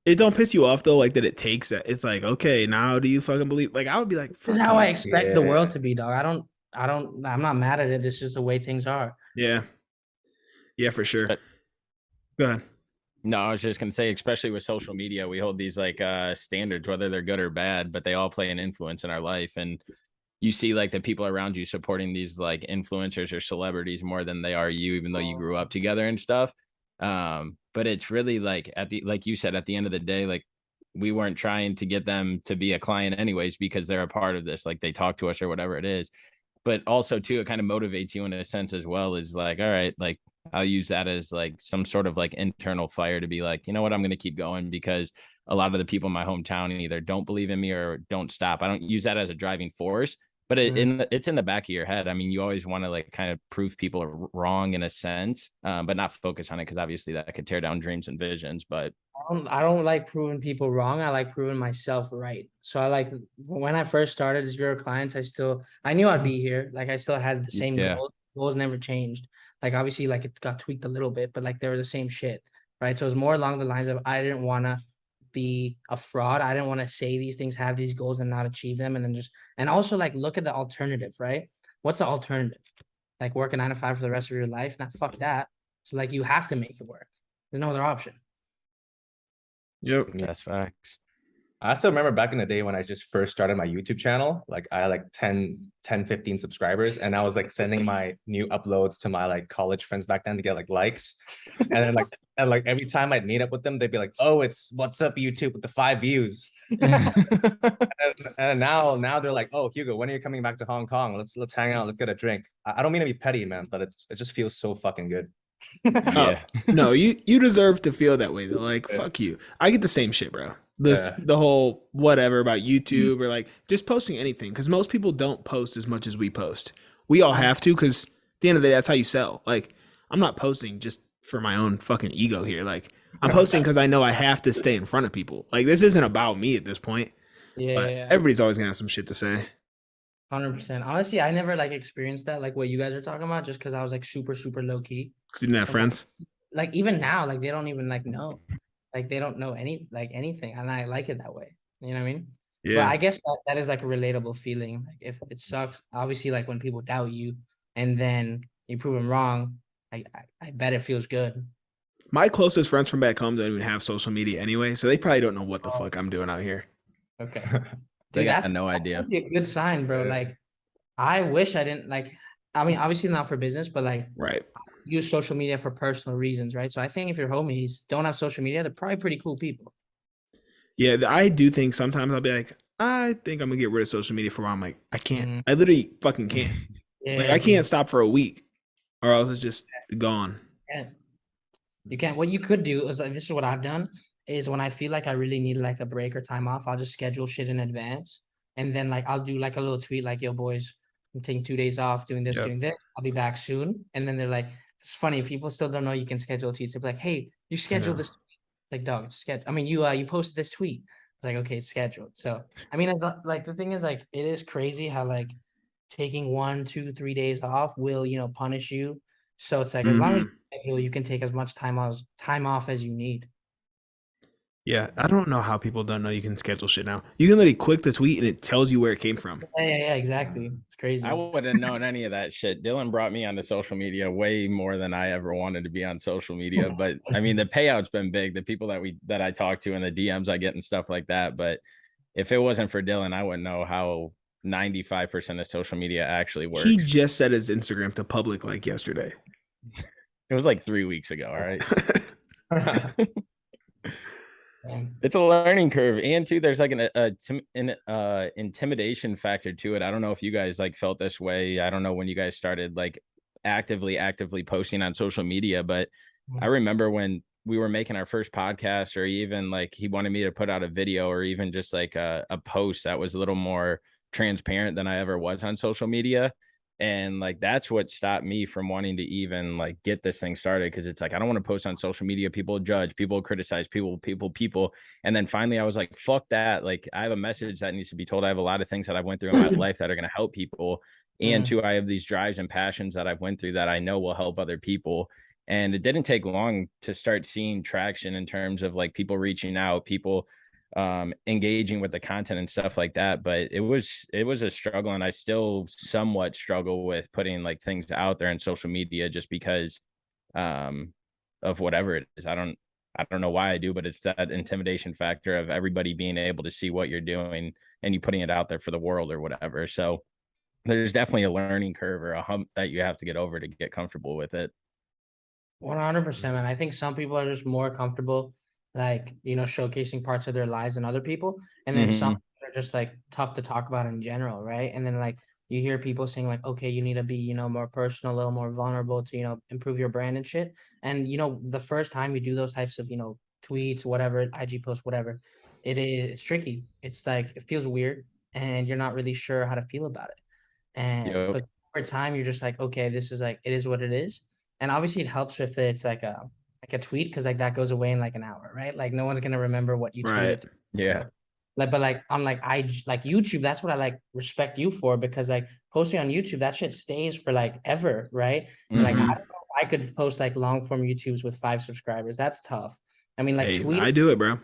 It don't piss you off though, like that it takes that. It's like, okay, now do you fucking believe? Like I would be like, This is fuck how I you. expect the Yeah. world to be, dog. I'm not mad at it. It's just the way things are. Yeah. Yeah, for sure. Go ahead. No, I was just gonna say, especially with social media, we hold these like standards, whether they're good or bad, but they all play an influence in our life. And you see like the people around you supporting these like influencers or celebrities more than they are you, even though you grew up together and stuff. But it's really like like you said, at the end of the day, like we weren't trying to get them to be a client anyways, because they're a part of this, like they talk to us or whatever it is. But also too, it kind of motivates you in a sense as well, is like, all right, like I'll use that as like some sort of like internal fire to be like, you know what, I'm going to keep going, because a lot of the people in my hometown either don't believe in me or don't stop. I don't use that as a driving force, but it's in the back of your head. I mean, you always want to like kind of prove people are wrong in a sense, but not focus on it, because obviously that could tear down dreams and visions. But I don't like proving people wrong. I like proving myself right. So I like when I first started 0 clients, I knew I'd be here. Like I still had the same yeah, goals. Goals never changed. Like obviously like it got tweaked a little bit, but like they were the same shit. Right. So it was more along the lines of I didn't want to be a fraud. I didn't want to say these things, have these goals and not achieve them. And also like look at the alternative, right? What's the alternative? Like work a 9 to 5 for the rest of your life? Nah, fuck that. So like you have to make it work. There's no other option. Yep. that's facts. I still remember back in the day when I just first started my YouTube channel, like I had like 15 subscribers, and I was like sending my new uploads to my like college friends back then to get like likes. And then like every time I'd meet up with them, they'd be like, "Oh, it's what's up YouTube with the 5 views." And now they're like, "Oh, Hugo, when are you coming back to Hong Kong? Let's hang out, let's get a drink." I don't mean to be petty, man, but it just feels so fucking good. Yeah. No, you deserve to feel that way though. Like, Yeah. fuck you. I get the same shit, bro. Yeah. The whole whatever about YouTube or like just posting anything, because most people don't post as much as we post. We all have to, because at the end of the day, that's how you sell. Like, I'm not posting just for my own fucking ego here. Like, I'm posting because I know I have to stay in front of people. Like, this isn't about me at this point. But Yeah. everybody's always gonna have some shit to say. 100%. Honestly, I never like experienced that, like what you guys are talking about, just because I was like super, super low key. 'Cause you didn't have So, friends. like even now, like they don't even like know, like they don't know anything, and I like it that way. You know what I mean? But Yeah. I guess that is like a relatable feeling. Like if it sucks, obviously, like when people doubt you, and then you prove them wrong, I bet it feels good. My closest friends from back home don't even have social media anyway, so they probably don't know what the Oh, fuck I'm doing out here. okay, They dude, got that's no that's idea. actually a good sign, bro. Yeah. Like I wish I didn't like. I mean, obviously not for business, but like Right. use social media for personal reasons, right? So I think if your homies don't have social media, they're probably pretty cool people. Yeah, I do think sometimes I'll be like, I think I'm gonna get rid of social media for a while. I'm like, I can't. Mhm. I literally fucking can't. Like, Yeah, I can't stop for a week, or else it's just gone. yeah. You can't. What you could do is like this is what I've done is when I feel like I really need like a break or time off, I'll just schedule shit in advance, and then like I'll do like a little tweet like, "Yo, boys, I'm taking 2 days off, doing this, Yep. doing this. I'll be back soon." And then they're like, "It's funny. People still don't know you can schedule tweets. They're like, hey, you scheduled know. this." Like, dog, it's scheduled. I mean, you posted this tweet. It's like, okay, it's scheduled. So I mean, it's like the thing is like it is crazy how like taking 1, 2, 3 days off will punish you. So it's like as long as Mhm. you can take as much time off as you need. Yeah, I don't know how people don't know you can schedule shit now. You can literally click the tweet and it tells you where it came from. Yeah, exactly. It's crazy. I wouldn't have known any of that shit. Dylan brought me onto social media way more than I ever wanted to be on social media. But I mean, the payout's been big. The people that I talk to and the DMs I get and stuff like that. But if it wasn't for Dylan, I wouldn't know how 95% of social media actually works. He just set his Instagram to public like yesterday. It was like 3 weeks ago. All right. Damn. It's a learning curve, and too, there's like an intimidation factor to it. I don't know if you guys like felt this way. I don't know when you guys started like actively posting on social media, but I remember when we were making our first podcast, or even like he wanted me to put out a video, or even just like a post that was a little more transparent than I ever was on social media. And like that's what stopped me from wanting to even like get this thing started, because it's like I don't want to post on social media. People judge, people criticize, people. And then finally I was like, fuck that. Like I have a message that needs to be told. I have a lot of things that I've went through in my life that are going to help people. And two, I have these drives and passions that I've went through that I know will help other people. And it didn't take long to start seeing traction in terms of like people reaching out, people engaging with the content and stuff like that. But it was a struggle, and I still somewhat struggle with putting like things out there in social media, just because of whatever it is. I don't know why I do, but it's that intimidation factor of everybody being able to see what you're doing and you putting it out there for the world or whatever. So there's definitely a learning curve or a hump that you have to get over to get comfortable with it. 100%, man. I think some people are just more comfortable, like, showcasing parts of their lives and other people. And then some are just like tough to talk about in general, right? And then like you hear people saying like, okay, you need to be, more personal, a little more vulnerable to, improve your brand and shit. And the first time you do those types of, tweets, whatever, IG posts, whatever, it's tricky. It's like it feels weird and you're not really sure how to feel about it. And but over time you're just like, okay, this is like, it is what it is. And obviously it helps if it's like a tweet, because like that goes away in like an hour, right? Like no one's gonna remember what you tweeted. Yeah. Like, but like on like like YouTube, that's what I like respect you for, because like posting on YouTube, that shit stays for like ever, right? Like I don't know if I could post like long form YouTubes with 5 subscribers. That's tough. I mean, like I do it, bro.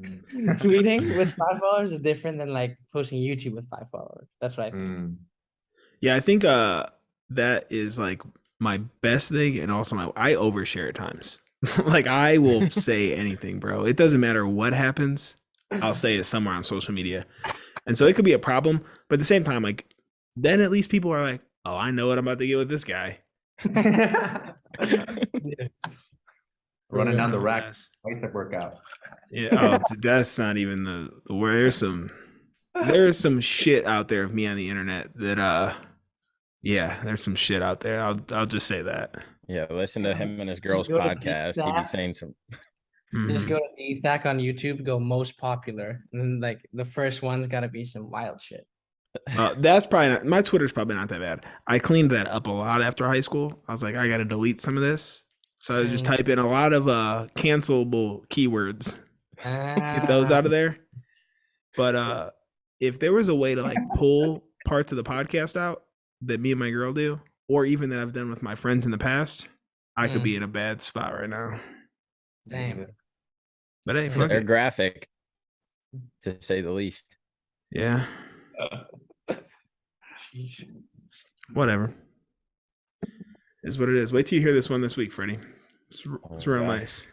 Tweeting with 5 followers is different than like posting YouTube with 5 followers. That's what I think. Yeah, I think that is like my best thing, and also I overshare at times. Like I will say anything, bro. It doesn't matter what happens. I'll say it somewhere on social media. And so it could be a problem, but at the same time, like then at least people are like, oh, I know what I'm about to get with this guy. Running down the rack, bicep workout. Yeah, that's not even the word. There's some shit out there of me on the internet that yeah, there's some shit out there. I'll just say that. Yeah, listen to him and his girl's podcast. He'd be saying some. Just go to DThack on YouTube, go most popular, and then like the first one's got to be some wild shit. That's probably not, my Twitter's probably not that bad. I cleaned that up a lot after high school. I was like, I got to delete some of this, so I just type in a lot of cancelable keywords, get those out of there. But if there was a way to like pull parts of the podcast out that me and my girl do, or even that I've done with my friends in the past, I could be in a bad spot right now. Damn. But hey, they're graphic, to say the least. Yeah. Whatever. Is what it is. Wait till you hear this one this week, Freddie. It's real nice.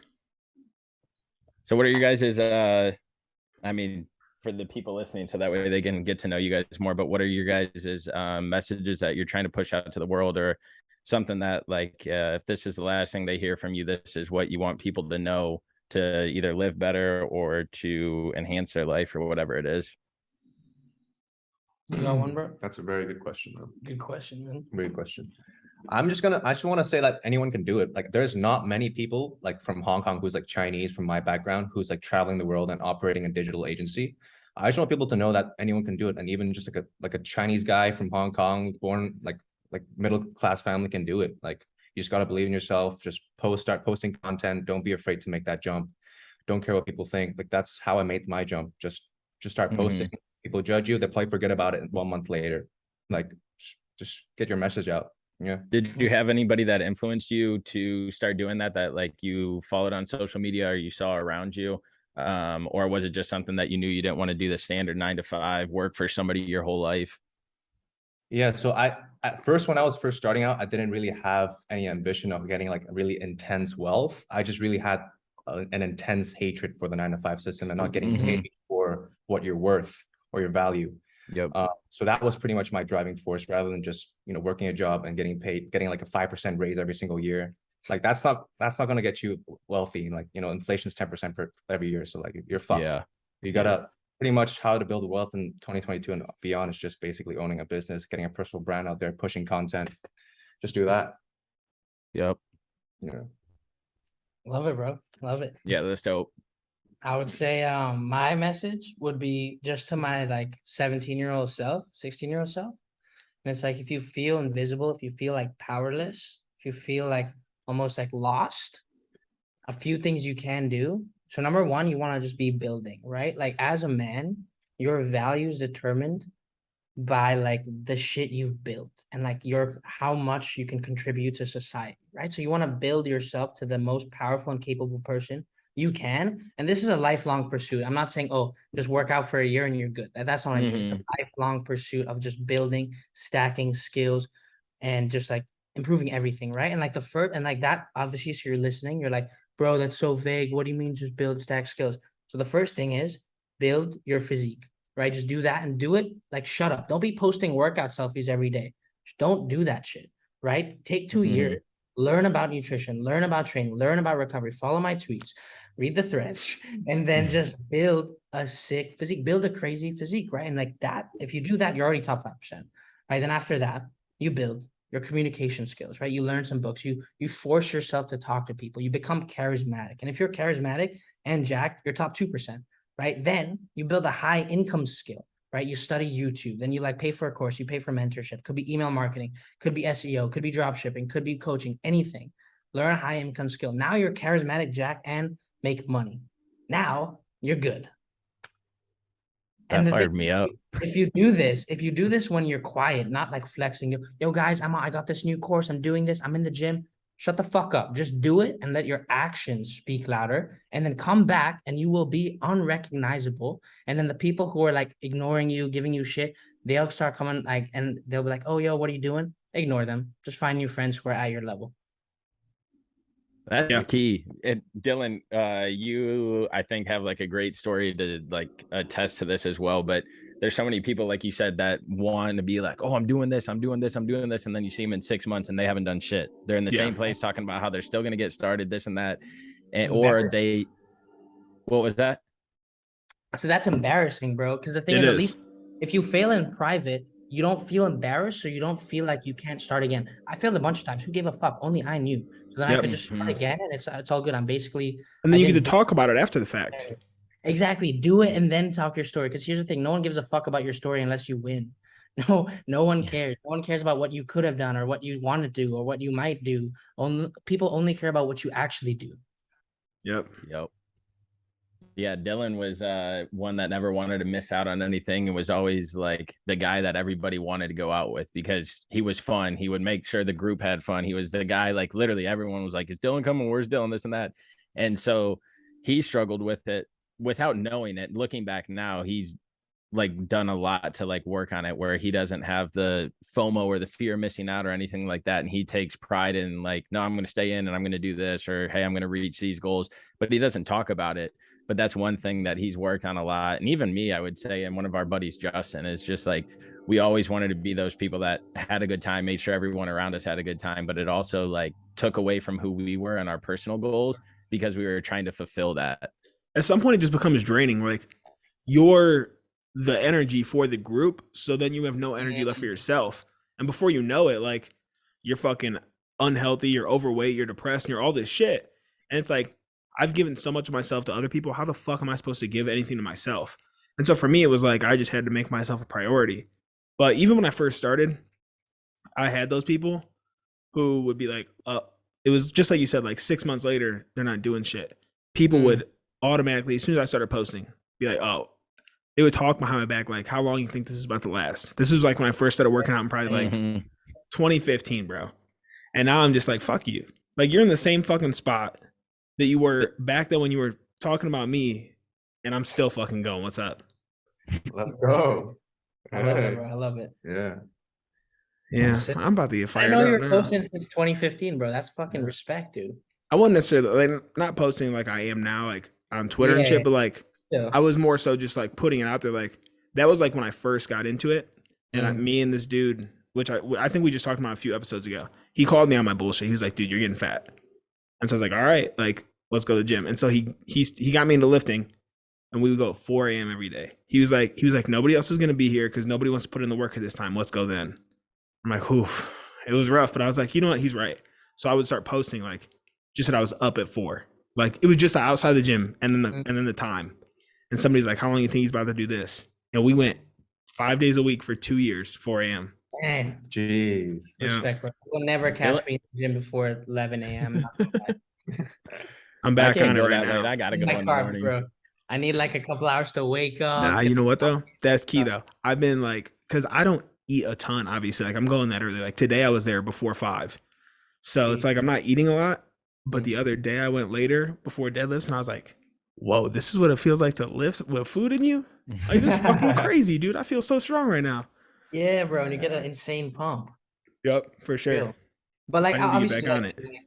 So what are you guys' I mean, for the people listening, so that way they can get to know you guys more, but what are your guys' messages that you're trying to push out to the world, or something that like if this is the last thing they hear from you, this is what you want people to know to either live better or to enhance their life or whatever it is? You got one, bro? That's a very good question, bro. Good question, man. Very good question. I just want to say that anyone can do it. Like there's not many people like from Hong Kong who's like Chinese from my background who's like traveling the world and operating a digital agency. I just want people to know that anyone can do it, and even just like a Chinese guy from Hong Kong, born like middle class family, can do it. Like you just got to believe in yourself. Just start posting content. Don't be afraid to make that jump. Don't care what people think. Like that's how I made my jump. Just start posting. People judge you, they probably forget about it 1 month later. Like just get your message out. Yeah. Did you have anybody that influenced you to start doing that, that like you followed on social media or you saw around you? Or was it just something that you knew you didn't want to do the standard 9 to 5, work for somebody your whole life? Yeah, so at first, when I was first starting out, I didn't really have any ambition of getting like really intense wealth. I just really had an intense hatred for the 9 to 5 system and not getting paid for what you're worth or your value. Yep. So that was pretty much my driving force, rather than just, you know, working a job and getting paid, getting like a 5% raise every single year. Like that's not going to get you wealthy. Like, you know, inflation's 10% per every year, so like you're fucked. Yeah. You gotta pretty much how to build wealth in 2022 and beyond is just basically owning a business, getting a personal brand out there, pushing content. Just do that. Yep. Yeah. Love it, bro. Love it. Yeah, that's dope. I would say my message would be just to my like 17-year-old self, 16-year-old self. And it's like if you feel invisible, if you feel like powerless, if you feel like almost like lost, a few things you can do. So number one, you want to just be building, right? Like as a man, your value is determined by like the shit you've built and like your how much you can contribute to society, right? So you want to build yourself to the most powerful and capable person you can. And this is a lifelong pursuit. I'm not saying, oh, just work out for a year and you're good. That's not what I mean. It's a lifelong pursuit of just building, stacking skills, and just like improving everything, right? And like the first and like that, obviously, so you're listening, you're like, bro, that's so vague. What do you mean just build, stack skills? So the first thing is build your physique, right? Just do that and do it like shut up. Don't be posting workout selfies every day. Just don't do that shit, right? Take 2 years, learn about nutrition, learn about training, learn about recovery, follow my tweets, read the threads, and then just build a sick physique, build a crazy physique, right? And like that, if you do that, you're already top 5%, right? Then after that, you build your communication skills, right? You learn some books, you force yourself to talk to people, you become charismatic. And if you're charismatic and jacked, you're top 2%, right? Then you build a high income skill, right? You study YouTube, then you like pay for a course, you pay for mentorship, could be email marketing, could be SEO, could be drop shipping, could be coaching, anything. Learn a high income skill. Now you're charismatic, jack, and make money. Now you're good. That fired me up. If you do this when you're quiet, not like flexing, yo guys, I got this new course, I'm doing this, I'm in the gym. Shut the fuck up. Just do it and let your actions speak louder, and then come back and you will be unrecognizable. And then the people who are like ignoring you, giving you shit, they'll start coming like, and they'll be like, oh, yo, what are you doing? Ignore them. Just find new friends who are at your level. That's key. Dylan, you, I think, have like a great story to like attest to this as well. But there's so many people, like you said, that want to be like, oh, I'm doing this, I'm doing this, I'm doing this. And then you see them in 6 months and they haven't done shit. They're in the same place talking about how they're still going to get started, this and that. And, or they, what was that? So that's embarrassing, bro. Because the thing is, at least if you fail in private, you don't feel embarrassed, so you don't feel like you can't start again. I failed a bunch of times. Who gave a fuck? Only I knew. So then I could just start again, and it's all good. I'm basically. And then you get to talk about it after the fact. Exactly. Do it and then talk your story. Because here's the thing: no one gives a fuck about your story unless you win. No one cares. No one cares about what you could have done or what you want to do or what you might do. People only care about what you actually do. Yep. Yeah, Dylan was one that never wanted to miss out on anything and was always like the guy that everybody wanted to go out with because he was fun. He would make sure the group had fun. He was the guy, like literally everyone was like, is Dylan coming? Where's Dylan? This and that. And so he struggled with it without knowing it. Looking back now, he's like done a lot to like work on it where he doesn't have the FOMO or the fear of missing out or anything like that. And he takes pride in like, no, I'm going to stay in and I'm going to do this, or, hey, I'm going to reach these goals, but he doesn't talk about it. But that's one thing that he's worked on a lot. And even me, I would say, and one of our buddies, Justin, is just like, we always wanted to be those people that had a good time, made sure everyone around us had a good time, but it also like took away from who we were and our personal goals because we were trying to fulfill that. At some point, it just becomes draining. Like you're the energy for the group, so then you have no energy left for yourself. And before you know it, like you're fucking unhealthy, you're overweight, you're depressed, and you're all this shit. And it's like, I've given so much of myself to other people. How the fuck am I supposed to give anything to myself? And so for me, it was like, I just had to make myself a priority. But even when I first started, I had those people who would be like, it was just like you said, like 6 months later, they're not doing shit. People would automatically, as soon as I started posting, be like, oh, they would talk behind my back, like, how long you think this is about to last? This is like when I first started working out, and probably like 2015, bro. And now I'm just like, fuck you. Like, you're in the same fucking spot that you were back then when you were talking about me, and I'm still fucking going. What's up? Let's go. I love it, bro. I love it. Yeah. Yeah, That's it. I'm about to get I fired know up you're now. posting since 2015, bro. That's fucking respect, dude. I wasn't necessarily like, not posting like I am now, like on Twitter and Yeah. shit, but like Yeah. I was more so just like putting it out there. Like that was like when I first got into it, and me and this dude, which I think we just talked about a few episodes ago, he called me on my bullshit. He was like, "Dude, you're getting fat," and so I was like, "All right, like let's go to the gym." And so he got me into lifting, and we would go at 4 a.m. every day. He was like, nobody else is gonna be here because nobody wants to put in the work at this time. Let's go then. I'm like, oof. It was rough, but I was like, you know what? He's right. So I would start posting like just that I was up at 4. Like it was just outside the gym and then the time. And somebody's like, how long do you think he's about to do this? And we went 5 days a week for 2 years, 4 a.m. Damn. Jeez. Respect, bro. You'll never catch me in the gym before 11 a.m. I'm I back can't on it go right that late. now. I gotta go My in the carbs, morning. bro. I need like a couple hours to wake up. Nah, you know what though? That's key though. I've been like, because I don't eat a ton, obviously. Like I'm going that early. Like today I was there before 5. So it's like I'm not eating a lot. But the other day I went later before deadlifts and I was like, whoa, this is what it feels like to lift with food in you? Like this is fucking crazy, dude. I feel so strong right now. Yeah, bro. And you get an insane pump. Yep, for sure. Real. But like I need to get obviously back on like, it.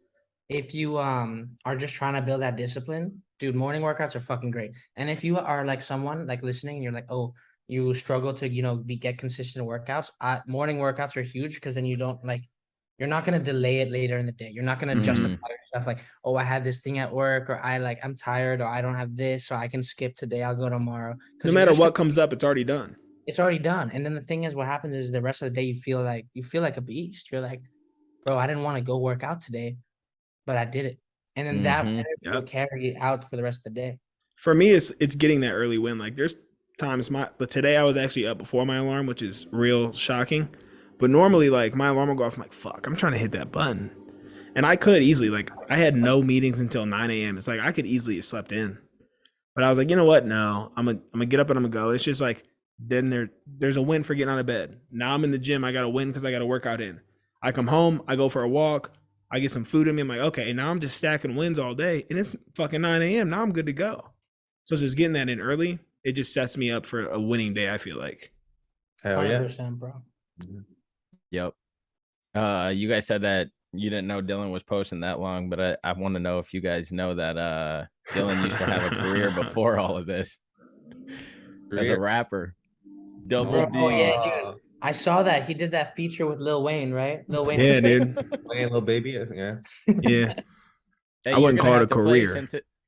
if you are just trying to build that discipline, dude, morning workouts are fucking great. And if you are like someone like listening, you're like, oh, you struggle to, get consistent workouts. Morning workouts are huge because then you don't like, you're not going to delay it later in the day. You're not going to justify yourself like, oh, I had this thing at work, or I'm tired, or I don't have this, so I can skip today. I'll go tomorrow. No matter what comes up, it's already done. It's already done. And then the thing is, what happens is the rest of the day, you feel like a beast. You're like, bro, I didn't want to go work out today, but I did it. And then that energy will carry out for the rest of the day. For me, it's getting that early win. Like there's times today I was actually up before my alarm, which is real shocking. But normally, like my alarm will go off. I'm like, fuck, I'm trying to hit that button. And I could easily, like I had no meetings until 9 a.m. It's like I could easily have slept in. But I was like, you know what? No, I'm gonna get up and I'm gonna go. It's just like then there's a win for getting out of bed. Now I'm in the gym. I got to win because I got to work out in. I come home. I go for a walk. I get some food in me. I'm like, okay, now I'm just stacking wins all day. And it's fucking 9 a.m. Now I'm good to go. So just getting that in early, it just sets me up for a winning day, I feel like. Hell yeah. 100%, bro. Yep. You guys said that you didn't know Dylan was posting that long, but I want to know if you guys know that Dylan used to have a career before all of this as a rapper. Double D. Oh yeah, dude. I saw that he did that feature with Lil Wayne, right? Lil Wayne. Yeah, dude. Wayne, little baby. Yeah. Yeah. Hey, I wouldn't call it a career.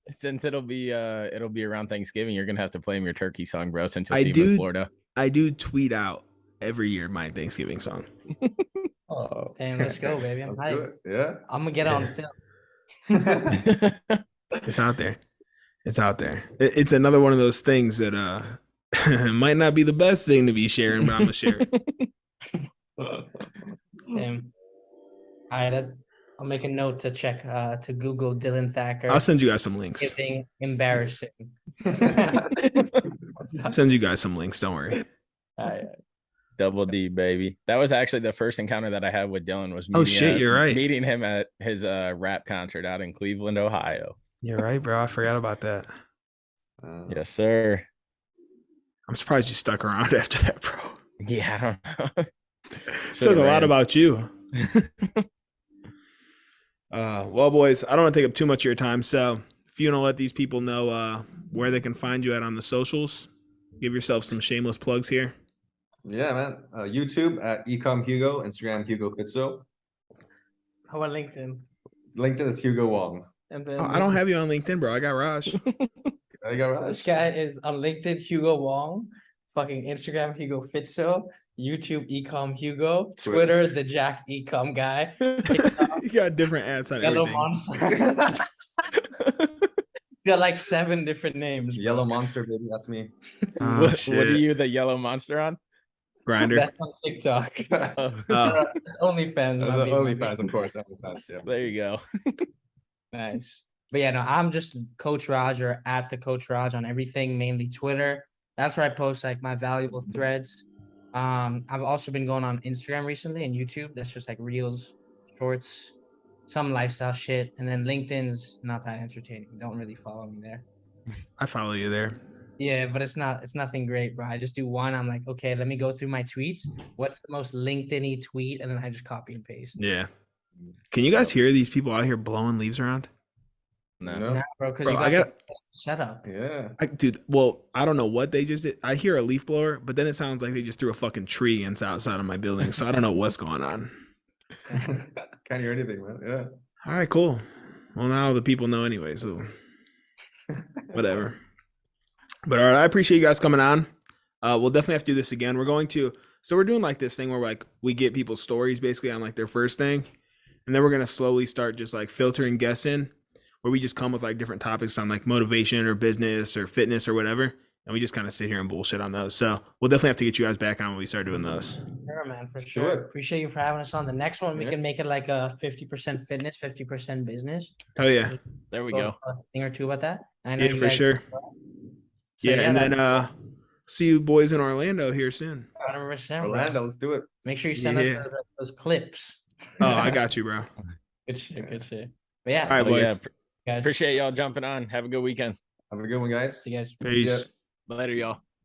Since it'll be around Thanksgiving, you're gonna have to play him your turkey song, bro. Since you'll see him in Florida. I do tweet out every year my Thanksgiving song. Oh, damn, let's go, baby. I'm hyped. Yeah. I'm gonna get it on film. It's out there. It's out there. It's another one of those things that might not be the best thing to be sharing, but I'm gonna share it. Damn. All right, I'll make a note to check to Google Dylan Thacker. I'll send you guys some links. Giving embarrassing. I'll send you guys some links. Don't worry. Double D, baby. That was actually the first encounter that I had with Dylan. Was you're right. Meeting him at his rap concert out in Cleveland, Ohio. You're right, bro. I forgot about that. Yes, sir. I'm surprised you stuck around after that, bro. Yeah, I don't know. Says a lot about you. Well, boys, I don't want to take up too much of your time. So if you want to let these people know where they can find you on the socials, give yourself some shameless plugs here. Yeah, man. YouTube at Ecom Hugo, Instagram Hugo Fitzo. How about LinkedIn? LinkedIn is Hugo Wong. And then I don't have you on LinkedIn, bro. I got Raj. I got Raj. This guy is on LinkedIn, Hugo Wong. Fucking Instagram, Hugo Fitzo. YouTube, Ecom Hugo. Twitter, the Jack Ecom guy. You got different ads on Yellow everything. Monster. Got like 7 different names. Bro. Yellow Monster, baby. That's me. Oh, what are you, the yellow monster on? Grinder. That's on TikTok. Oh. It's OnlyFans. OnlyFans, of course. OnlyFans, yeah. There you go. Nice. But yeah, no, I'm just Coach Raj or at the Coach Raj on everything, mainly Twitter. That's where I post like my valuable threads. I've also been going on Instagram recently and YouTube. That's just like reels, shorts, some lifestyle shit. And then LinkedIn's not that entertaining. Don't really follow me there. I follow you there. Yeah, but it's nothing great, bro. I just do one. I'm like, okay, let me go through my tweets. What's the most LinkedIn-y tweet? And then I just copy and paste. Yeah. Can you guys hear these people out here blowing leaves around? No. Nah, bro, because Bro, you I got got the setup. Yeah. dude. Well, I don't know what they just did. I hear a leaf blower, but then it sounds like they just threw a fucking tree outside of my building. So I don't know what's going on. Can't hear anything, man. Yeah. All right, cool. Well, now the people know anyway, so whatever. But all right, I appreciate you guys coming on. We'll definitely have to do this again. We're doing like this thing where like we get people's stories basically on like their first thing, and then we're gonna slowly start just like filtering guests in, where we just come with like different topics on like motivation or business or fitness or whatever, and we just kind of sit here and bullshit on those. So we'll definitely have to get you guys back on when we start doing those. Sure, man, for Do sure. it. Appreciate you for having us on. The next one, we Yeah. can make it like a 50% fitness, 50% business. Hell yeah, There we Go go. a thing or two about that. I know yeah, you for guys. sure. So, Yeah, and that- then see you boys in Orlando here soon. 100%, bro. Orlando, let's do it. Make sure you send us Yeah. those clips. Oh, I got you, bro. Good shit, good shit. But yeah, All right, Well, yeah, boys. guys. appreciate y'all jumping on. Have a good weekend. Have a good one, guys. See you guys. See ya. Peace. Later, y'all.